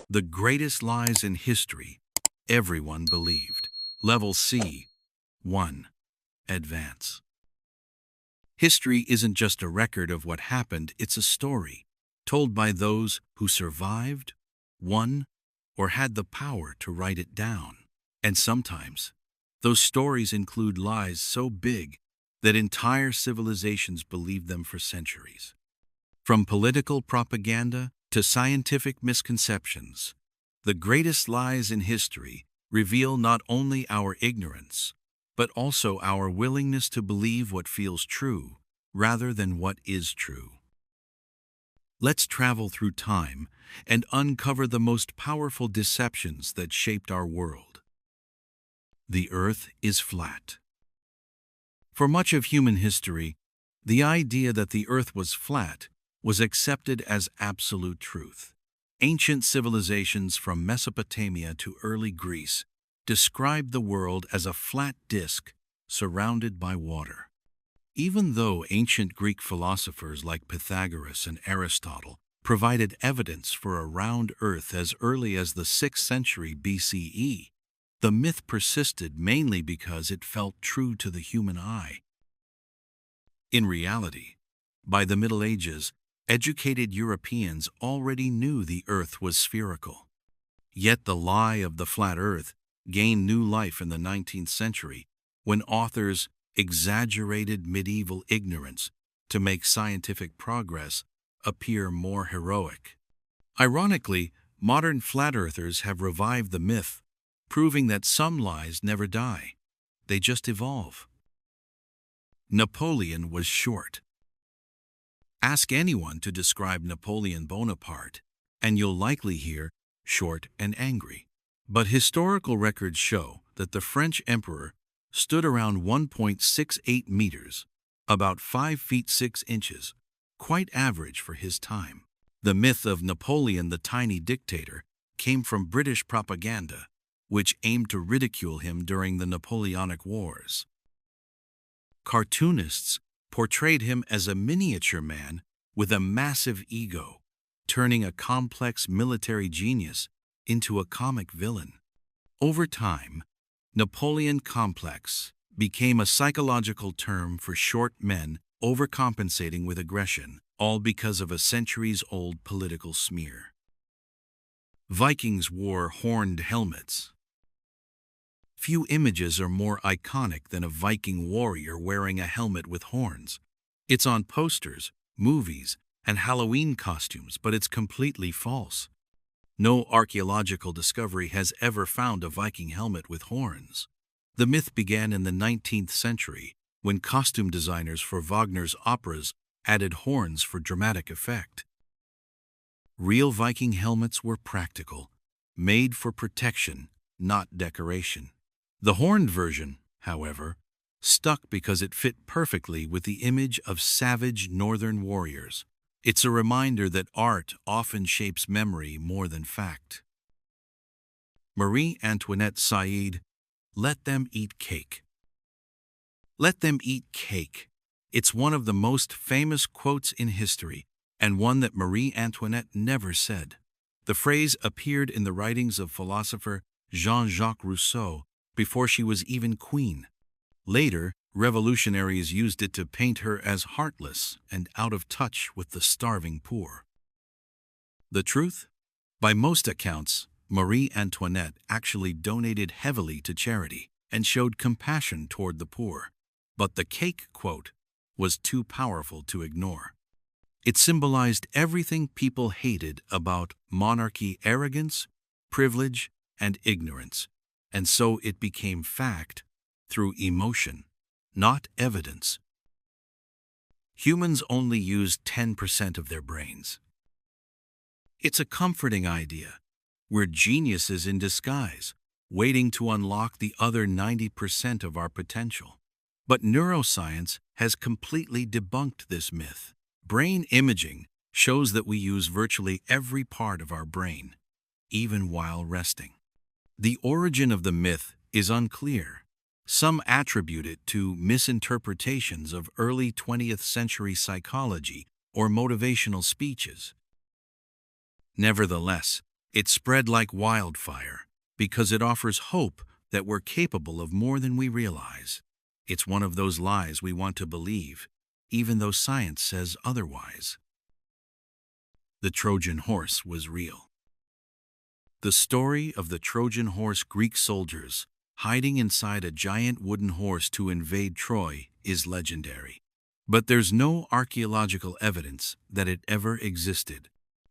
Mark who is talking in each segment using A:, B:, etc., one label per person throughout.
A: The greatest lies in history, everyone believed. Level C. 1. Advance. History isn't just a record of what happened, it's a story, told by those who survived, won, or had the power to write it down. And sometimes, those stories include lies so big that entire civilizations believed them for centuries. From political propaganda to scientific misconceptions, the greatest lies in history reveal not only our ignorance, but also our willingness to believe what feels true rather than what is true. Let's travel through time and uncover the most powerful deceptions that shaped our world. The Earth is flat. For much of human history, the idea that the Earth was flat was accepted as absolute truth. Ancient civilizations from Mesopotamia to early Greece described the world as a flat disk surrounded by water. Even though ancient Greek philosophers like Pythagoras and Aristotle provided evidence for a round Earth as early as the 6th century BCE, the myth persisted mainly because it felt true to the human eye. In reality, by the Middle Ages, educated Europeans already knew the Earth was spherical. Yet the lie of the flat Earth gained new life in the 19th century when authors exaggerated medieval ignorance to make scientific progress appear more heroic. Ironically, modern flat-earthers have revived the myth, proving that some lies never die. They just evolve. Napoleon was short. Ask anyone to describe Napoleon Bonaparte, and you'll likely hear short and angry. But historical records show that the French emperor stood around 1.68 meters, about 5 feet 6 inches, quite average for his time. The myth of Napoleon the tiny dictator came from British propaganda, which aimed to ridicule him during the Napoleonic Wars. Cartoonists portrayed him as a miniature man with a massive ego, turning a complex military genius into a comic villain. Over time, Napoleon complex became a psychological term for short men overcompensating with aggression, all because of a centuries-old political smear. Vikings wore horned helmets. Few images are more iconic than a Viking warrior wearing a helmet with horns. It's on posters, movies, and Halloween costumes, but it's completely false. No archaeological discovery has ever found a Viking helmet with horns. The myth began in the 19th century, when costume designers for Wagner's operas added horns for dramatic effect. Real Viking helmets were practical, made for protection, not decoration. The horned version, however, stuck because it fit perfectly with the image of savage northern warriors. It's a reminder that art often shapes memory more than fact. Marie Antoinette Said, "Let them eat cake." Let them eat cake. It's one of the most famous quotes in history, and one that Marie Antoinette never said. The phrase appeared in the writings of philosopher Jean-Jacques Rousseau before she was even queen. Later, revolutionaries used it to paint her as heartless and out of touch with the starving poor. The truth? By most accounts, Marie Antoinette actually donated heavily to charity and showed compassion toward the poor. But the cake quote was too powerful to ignore. It symbolized everything people hated about monarchy: arrogance, privilege, and ignorance, and so it became fact through emotion, not evidence. Humans only use 10% of their brains. It's a comforting idea. We're geniuses in disguise, waiting to unlock the other 90% of our potential. But neuroscience has completely debunked this myth. Brain imaging shows that we use virtually every part of our brain, even while resting. The origin of the myth is unclear. Some attribute it to misinterpretations of early 20th century psychology or motivational speeches. Nevertheless, It spread like wildfire because it offers hope that we're capable of more than we realize. It's one of those lies we want to believe, even though science says otherwise. The Trojan horse was real. The story of the Trojan horse, Greek soldiers hiding inside a giant wooden horse to invade Troy, is legendary. But there's no archaeological evidence that it ever existed.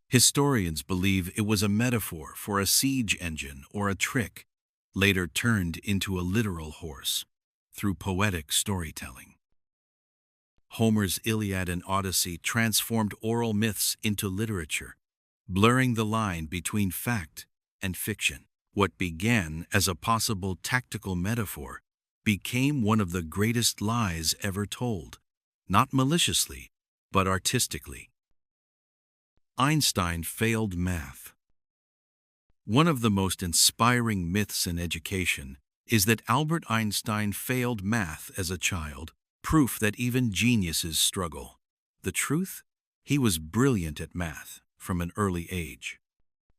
A: Historians believe it was a metaphor for a siege engine or a trick, later turned into a literal horse through poetic storytelling. Homer's Iliad and Odyssey transformed oral myths into literature, blurring the line between fact and fiction. What began as a possible tactical metaphor became one of the greatest lies ever told, not maliciously, but artistically. Einstein failed math. One of the most inspiring myths in education is that Albert Einstein failed math as a child, proof that even geniuses struggle. The truth? He was brilliant at math from an early age.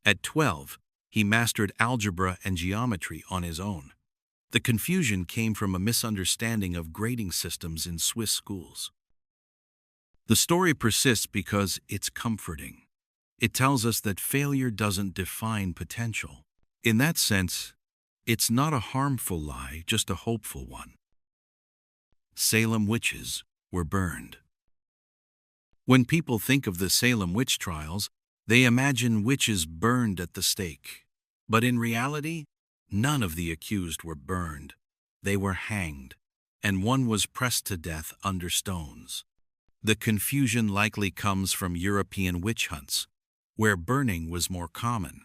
A: At 12, he mastered algebra and geometry on his own. The confusion came from a misunderstanding of grading systems in Swiss schools. The story persists because it's comforting. It tells us that failure doesn't define potential. In that sense, it's not a harmful lie, just a hopeful one. Salem witches were burned. When people think of the Salem witch trials, they imagine witches burned at the stake. But in reality, none of the accused were burned. They were hanged, and one was pressed to death under stones. The confusion likely comes from European witch hunts, where burning was more common.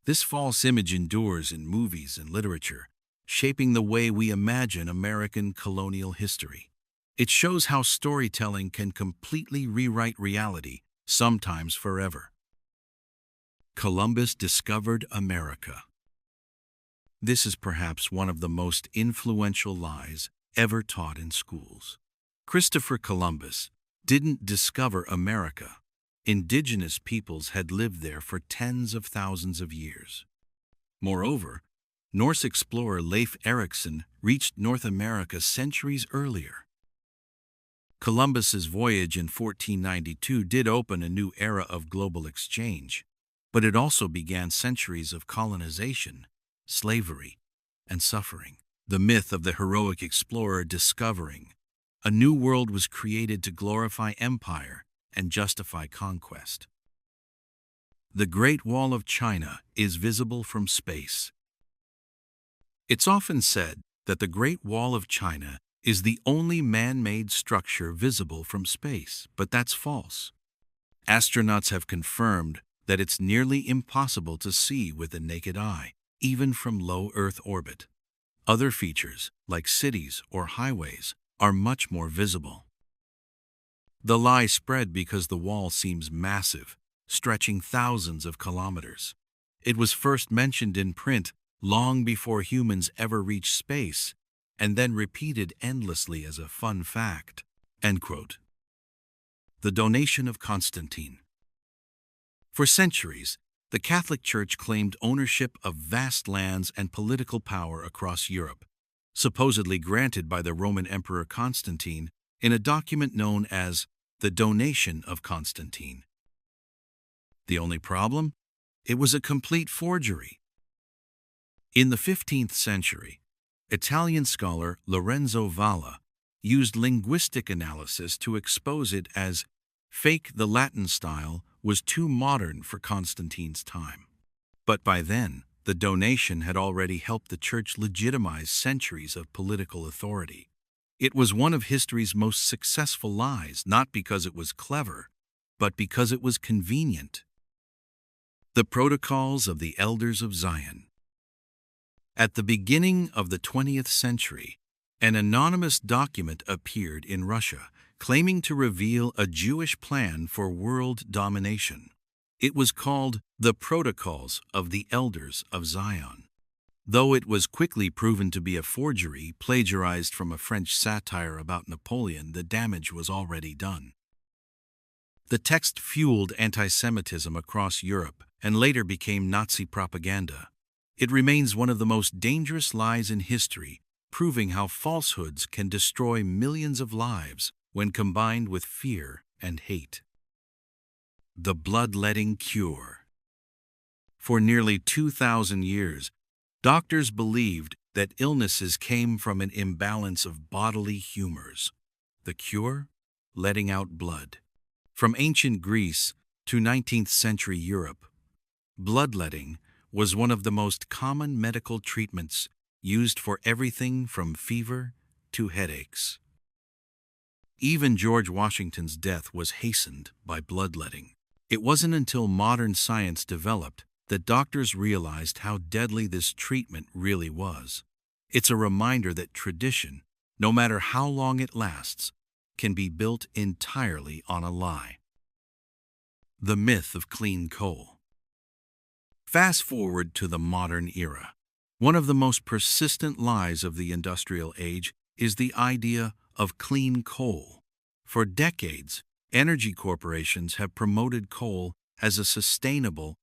A: This false image endures in movies and literature, shaping the way we imagine American colonial history. It shows how storytelling can completely rewrite reality, sometimes forever. Columbus discovered America. This is perhaps one of the most influential lies ever taught in schools. Christopher Columbus didn't discover America. Indigenous peoples had lived there for tens of thousands of years. Moreover, Norse explorer Leif Erikson reached North America centuries earlier. Columbus's voyage in 1492 did open a new era of global exchange, but it also began centuries of colonization, slavery, and suffering. The myth of the heroic explorer discovering a new world was created to glorify empire and justify conquest. The Great Wall of China is visible from space. It's often said that the Great Wall of China is the only man-made structure visible from space, but that's false. Astronauts have confirmed that it's nearly impossible to see with the naked eye, even from low Earth orbit. Other features, like cities or highways, are much more visible. The lie spread because the wall seems massive, stretching thousands of kilometers. It was first mentioned in print long before humans ever reached space, and then repeated endlessly as a fun fact. End quote. The donation of Constantine. For centuries, the Catholic Church claimed ownership of vast lands and political power across Europe, supposedly granted by the Roman Emperor Constantine in a document known as the Donation of Constantine. The only problem? It was a complete forgery. In the 15th century, Italian scholar Lorenzo Valla used linguistic analysis to expose it as fake. The Latin style was too modern for Constantine's time. But by then, the donation had already helped the Church legitimize centuries of political authority. It was one of history's most successful lies, not because it was clever, but because it was convenient. The Protocols of the Elders of Zion. At the beginning of the 20th century, an anonymous document appeared in Russia, claiming to reveal a Jewish plan for world domination. It was called the Protocols of the Elders of Zion. Though it was quickly proven to be a forgery plagiarized from a French satire about Napoleon, the damage was already done. The text fueled anti-Semitism across Europe, and later became Nazi propaganda. It remains one of the most dangerous lies in history, proving how falsehoods can destroy millions of lives when combined with fear and hate. The bloodletting cure. For nearly 2,000 years, doctors believed that illnesses came from an imbalance of bodily humors. The cure? Letting out blood. From ancient Greece to 19th century Europe, bloodletting was one of the most common medical treatments used for everything from fever to headaches. Even George Washington's death was hastened by bloodletting. It wasn't until modern science developed that doctors realized how deadly this treatment really was. It's a reminder that tradition, no matter how long it lasts, can be built entirely on a lie. The myth of clean coal. Fast forward to the modern era. One of the most persistent lies of the industrial age is the idea of clean coal. For decades, energy corporations have promoted coal as a sustainable,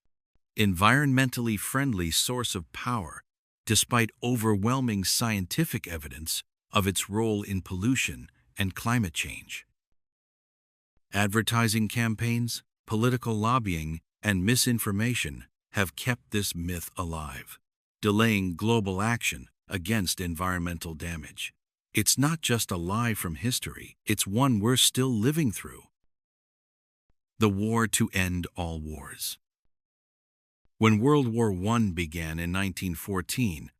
A: environmentally friendly source of power, despite overwhelming scientific evidence of its role in pollution and climate change. Advertising campaigns, political lobbying, and misinformation have kept this myth alive, delaying global action against environmental damage. It's not just a lie from history, it's one we're still living through. The war to end all wars. When World War I began in 1914,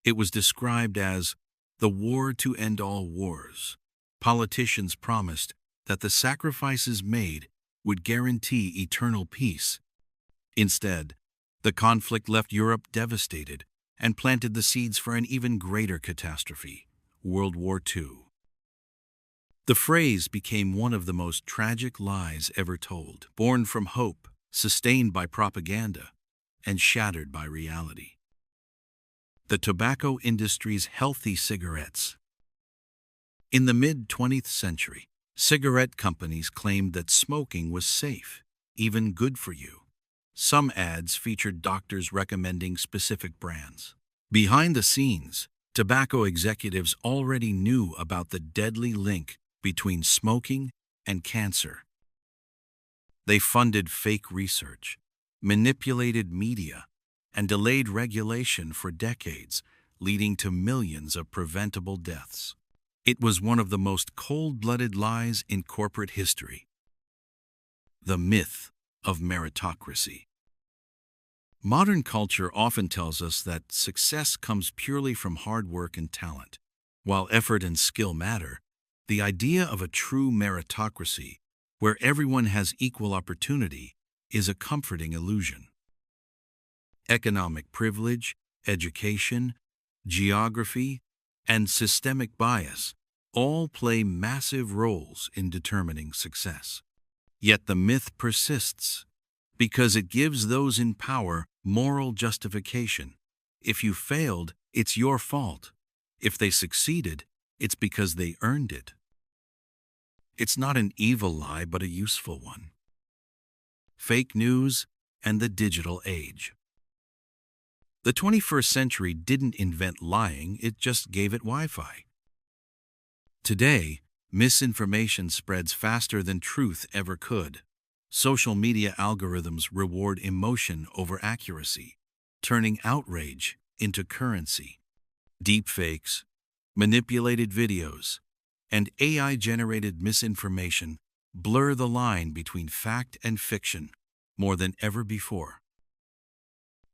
A: it was described as the war to end all wars. Politicians promised that the sacrifices made would guarantee eternal peace. Instead, the conflict left Europe devastated and planted the seeds for an even greater catastrophe, World War II. The phrase became one of the most tragic lies ever told, born from hope, sustained by propaganda, and shattered by reality. The tobacco industry's healthy cigarettes. In the mid-20th century, cigarette companies claimed that smoking was safe, even good for you. Some ads featured doctors recommending specific brands. Behind the scenes, tobacco executives already knew about the deadly link between smoking and cancer. They funded fake research, manipulated media, and delayed regulation for decades, leading to millions of preventable deaths. It was one of the most cold-blooded lies in corporate history. The myth of meritocracy. Modern culture often tells us that success comes purely from hard work and talent. While effort and skill matter, the idea of a true meritocracy, where everyone has equal opportunity, is a comforting illusion. Economic privilege, education, geography, and systemic bias all play massive roles in determining success. Yet the myth persists because it gives those in power moral justification. If you failed, it's your fault. If they succeeded, it's because they earned it. It's not an evil lie, but a useful one. Fake news and the digital age. The 21st century didn't invent lying, it just gave it Wi-Fi. Today, misinformation spreads faster than truth ever could. Social media algorithms reward emotion over accuracy, turning outrage into currency. Deepfakes, manipulated videos, and AI-generated misinformation blur the line between fact and fiction more than ever before.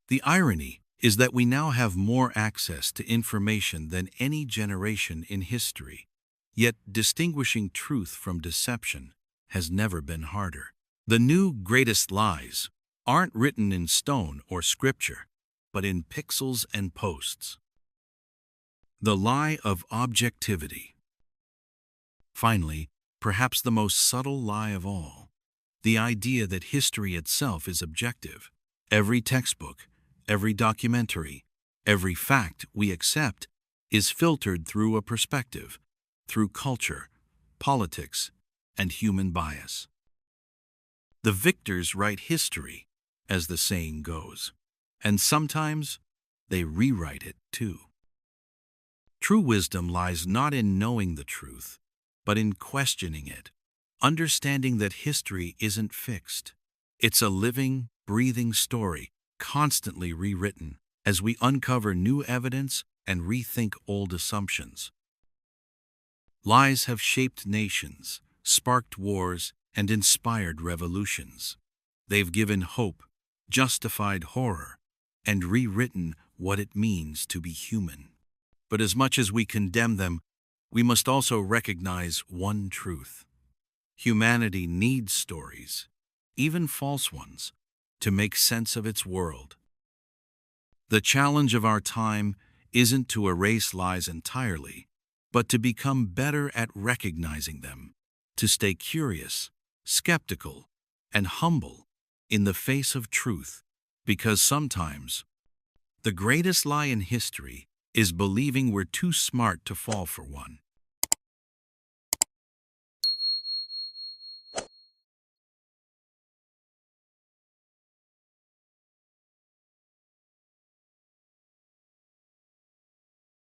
A: The irony is that we now have more access to information than any generation in history, yet distinguishing truth from deception has never been harder. The new greatest lies aren't written in stone or scripture, but in pixels and posts. The lie of objectivity. Finally, perhaps the most subtle lie of all, the idea that history itself is objective. Every textbook, every documentary, every fact we accept is filtered through a perspective, through culture, politics, and human bias. The victors write history, as the saying goes. And sometimes they rewrite it too. True wisdom lies not in knowing the truth, but in questioning it, understanding that history isn't fixed. It's a living, breathing story, constantly rewritten, as we uncover new evidence and rethink old assumptions. Lies have shaped nations, sparked wars, and inspired revolutions. They've given hope, justified horror, and rewritten what it means to be human. But as much as we condemn them, we must also recognize one truth. Humanity needs stories, even false ones, to make sense of its world. The challenge of our time isn't to erase lies entirely, but to become better at recognizing them, to stay curious, skeptical, and humble in the face of truth, because sometimes the greatest lie in history is believing we're too smart to fall for one.